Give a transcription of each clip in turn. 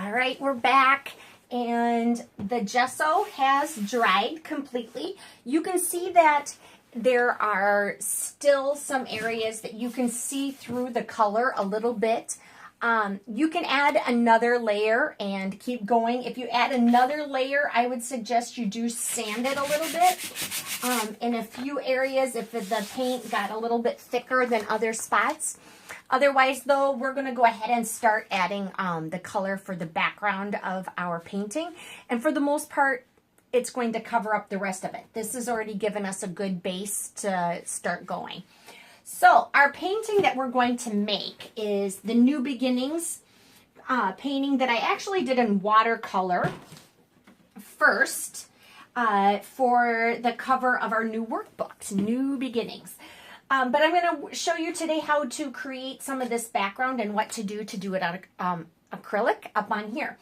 All right, we're back, and the gesso has dried completely. You can see that there are still some areas that you can see through the color a little bit. You can add another layer and keep going. If you add another layer, I would suggest you do sand it a little bit. In a few areas, if the paint got a little bit thicker than other spots. Otherwise, though, we're going to go ahead and start adding the color for the background of our painting. And for the most part, it's going to cover up the rest of it. This has already given us a good base to start going. So our painting that we're going to make is the New Beginnings painting that I actually did in watercolor first for the cover of our new workbooks, New Beginnings. But I'm going to show you today how to create some of this background and what to do it on acrylic up on here.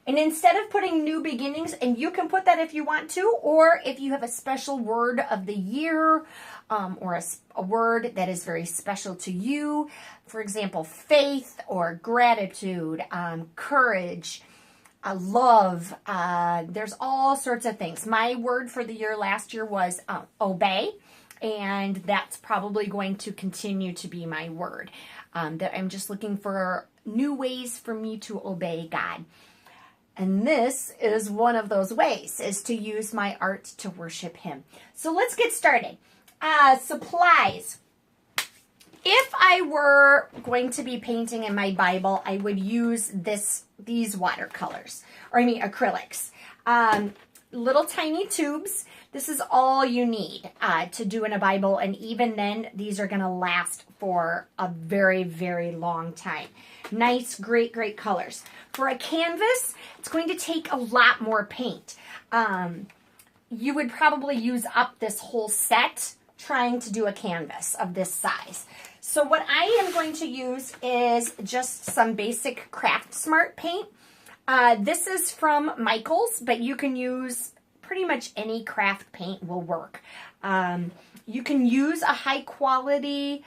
And instead of putting New Beginnings, and you can put that if you want to, or if you have a special word of the year, or a word that is very special to you, for example, faith or gratitude, courage, love, there's all sorts of things. My word for the year last year was obey. And that's probably going to continue to be my word. That I'm just looking for new ways for me to obey God. And this is one of those ways, is to use my art to worship Him. So let's get started. Supplies. If I were going to be painting in my Bible, I would use these watercolors, or acrylics. Little tiny tubes. This is all you need to do in a Bible, and even then, these are going to last for a very, very long time. Nice, great, great colors. For a canvas, it's going to take a lot more paint. You would probably use up this whole set trying to do a canvas of this size. So what I am going to use is just some basic Craft Smart paint. This is from Michael's, but you can use pretty much any craft paint will work. You can use a high quality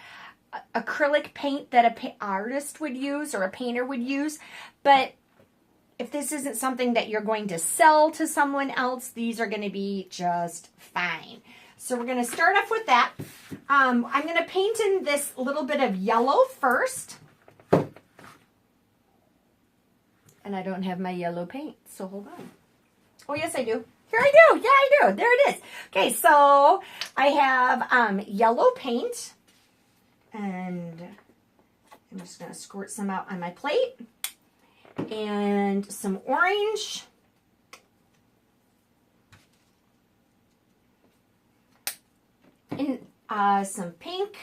acrylic paint that an artist would use or a painter would use, but if this isn't something that you're going to sell to someone else, these are going to be just fine. So we're going to start off with that. I'm going to paint in this little bit of yellow first. And I don't have my yellow paint, so hold on. Oh, yes, I do. Here I do. Yeah, I do. There it is. Okay, so I have yellow paint. And I'm just going to squirt some out on my plate. And some orange. And some pink.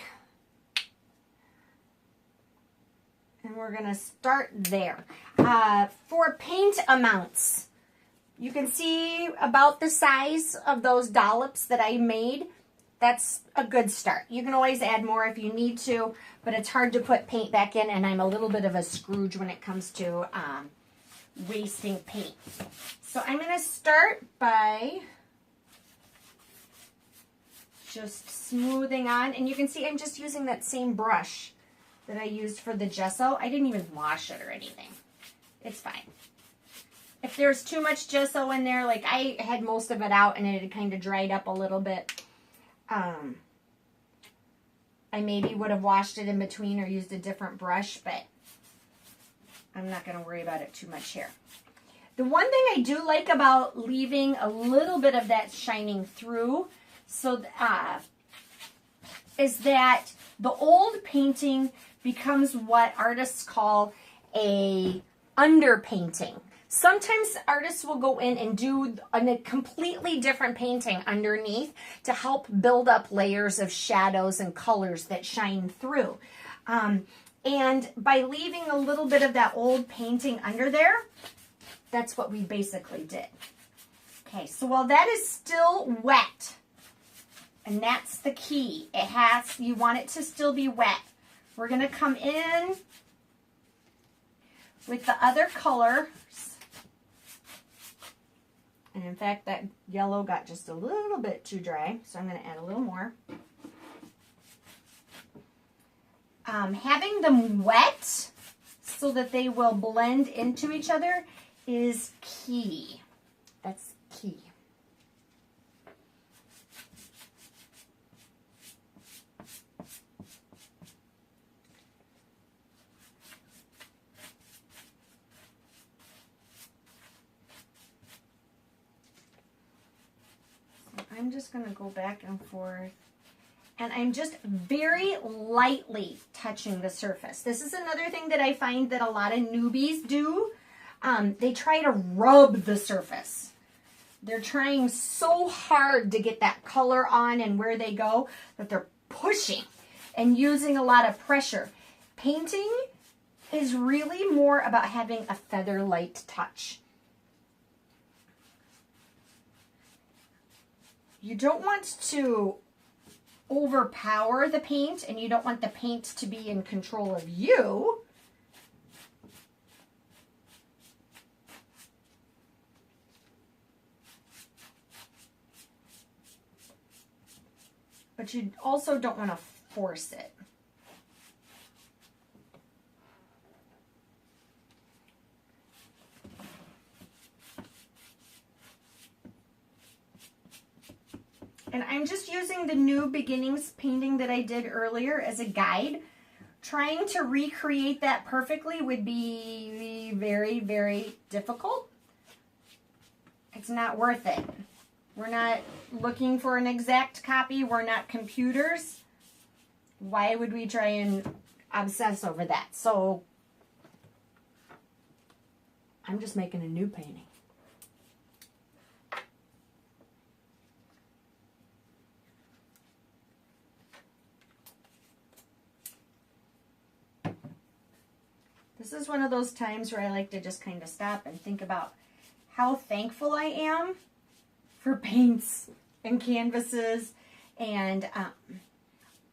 And we're going to start there. For paint amounts, you can see about the size of those dollops that I made. That's a good start. You can always add more if you need to, but it's hard to put paint back in, and I'm a little bit of a Scrooge when it comes to wasting paint. So I'm going to start by just smoothing on, and you can see I'm just using that same brush that I used for the gesso. I didn't even wash it or anything. It's fine. If there's too much gesso in there, like I had most of it out and it had kind of dried up a little bit, I maybe would have washed it in between or used a different brush, but I'm not going to worry about it too much here. The one thing I do like about leaving a little bit of that shining through is that the old painting becomes what artists call a underpainting. Sometimes artists will go in and do a completely different painting underneath to help build up layers of shadows and colors that shine through. And by leaving a little bit of that old painting under there, that's what we basically did. Okay, so while that is still wet, and that's the key, you want it to still be wet. We're going to come in with the other colors. And in fact, that yellow got just a little bit too dry, so I'm going to add a little more. Having them wet so that they will blend into each other is key. That's key. I'm just going to go back and forth, and I'm just very lightly touching the surface. This is another thing that I find that a lot of newbies do. They try to rub the surface. They're trying so hard to get that color on and where they go that they're pushing and using a lot of pressure. Painting is really more about having a feather light touch. You don't want to overpower the paint, and you don't want the paint to be in control of you. But you also don't want to force it. And I'm just using the new beginnings painting that I did earlier as a guide. Trying to recreate that perfectly would be very, very difficult. It's not worth it. We're not looking for an exact copy. We're not computers. Why would we try and obsess over that? So I'm just making a new painting. This is one of those times where I like to just kind of stop and think about how thankful I am for paints and canvases and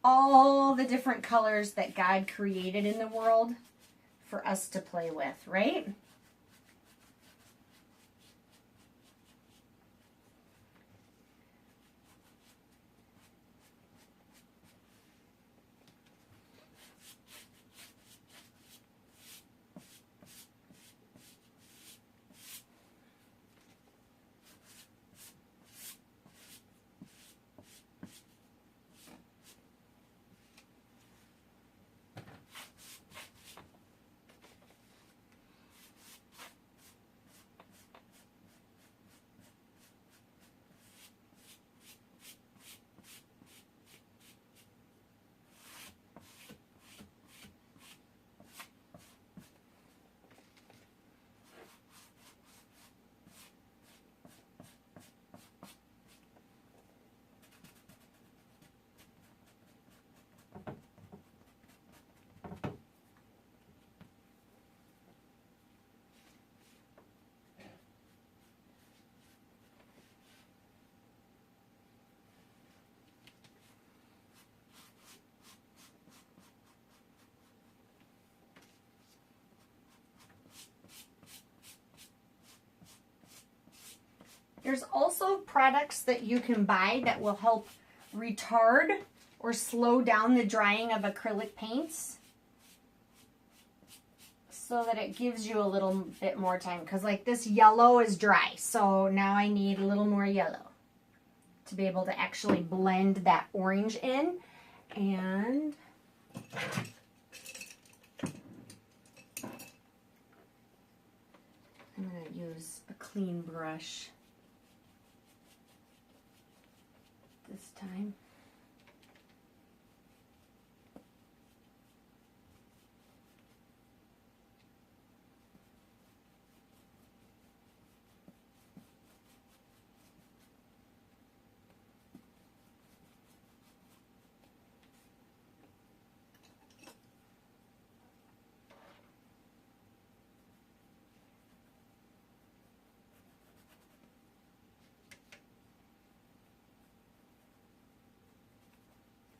all the different colors that God created in the world for us to play with, right? There's also products that you can buy that will help retard or slow down the drying of acrylic paints so that it gives you a little bit more time. Because like this yellow is dry, so now I need a little more yellow to be able to actually blend that orange in. And I'm going to use a clean brush this time.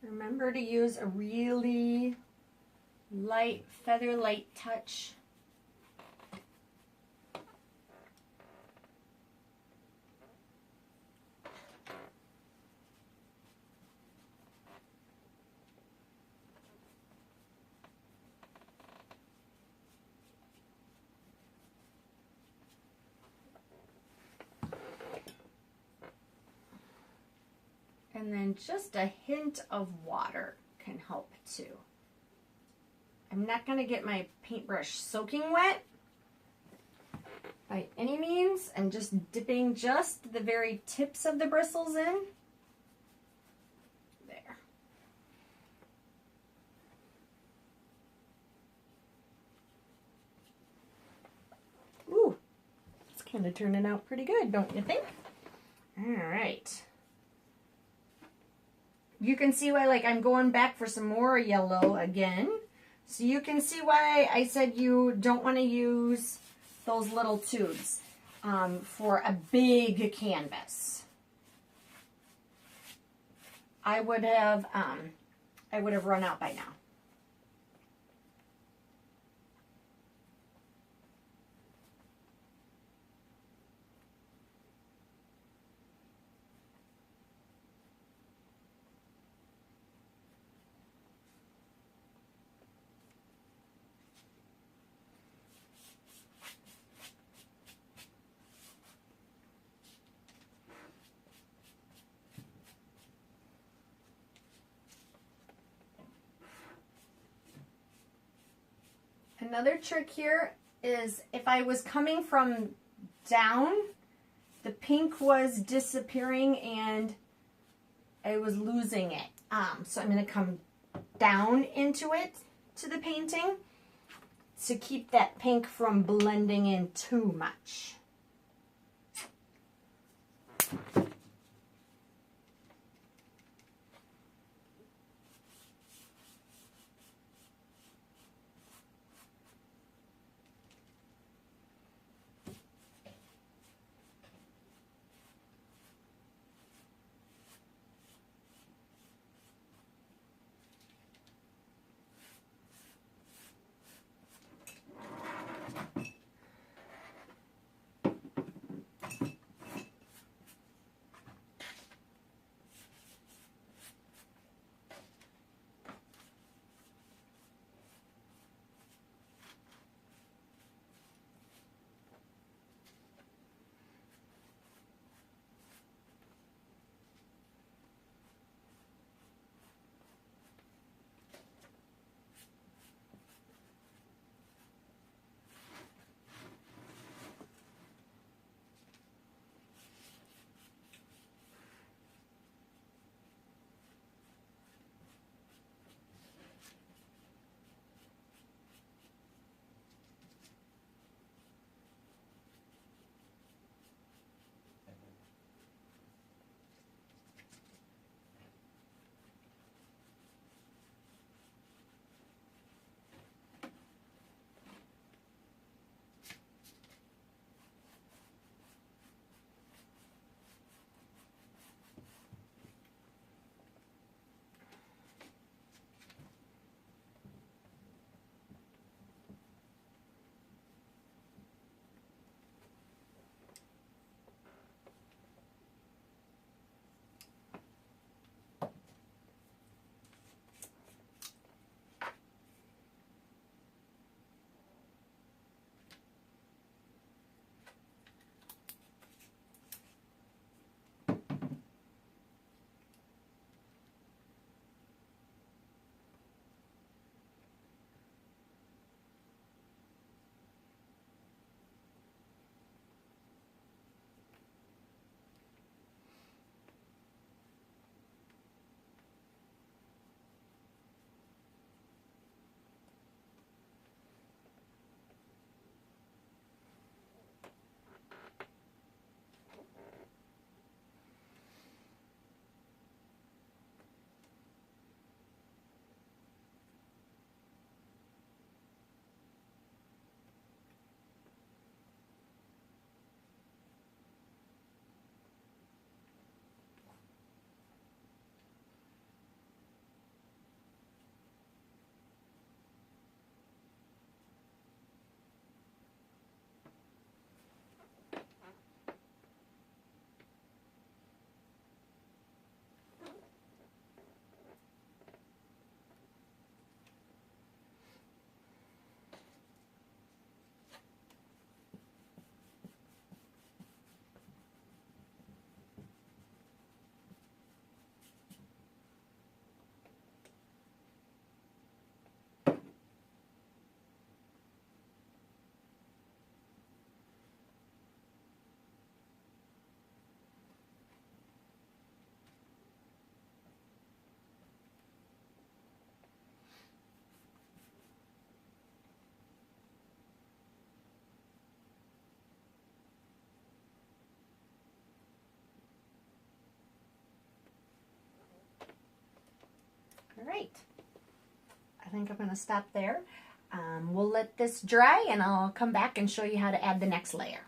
Remember to use a really light, feather light touch. And just a hint of water can help too. I'm not going to get my paintbrush soaking wet by any means. I'm just dipping just the very tips of the bristles in. There. Ooh, it's kind of turning out pretty good, don't you think? All right. You can see why, like, I'm going back for some more yellow again. So you can see why I said you don't want to use those little tubes for a big canvas. I would have run out by now. Another trick here is if I was coming from down, the pink was disappearing and I was losing it. So I'm going to come down into it, to the painting, to keep that pink from blending in too much. right. I think I'm going to stop there. We'll let this dry and I'll come back and show you how to add the next layer.